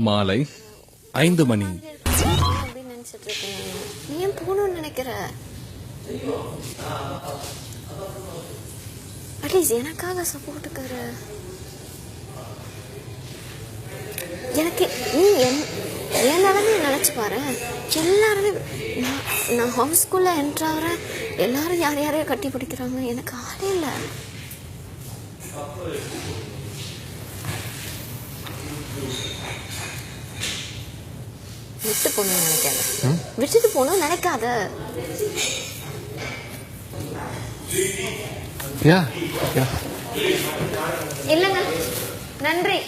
மாலை 5 மணி. அப்படின்னு நினைச்சிட்டு இருக்கேன். நீ ஏன் போகணும்னு நினைக்கிற? அட்லீஸ்ட் எனக்காக சப்போர்ட்டுக்காரு. எனக்கு நீ எல்லாருமே நினச்சி பாரு. எல்லாருமே நான் ஹவுஸ்குள்ளே என்ட்ரு ஆகிறேன், எல்லாரும் யார் யாரையும் கட்டி பிடிக்கிறாங்க. எனக்கு ஆளே இல்லை. விட்டு போகணும்னு நினைக்காத. விட்டுட்டு போகணும்னு நினைக்காத. யா யா இல்லைங்க, நன்றி.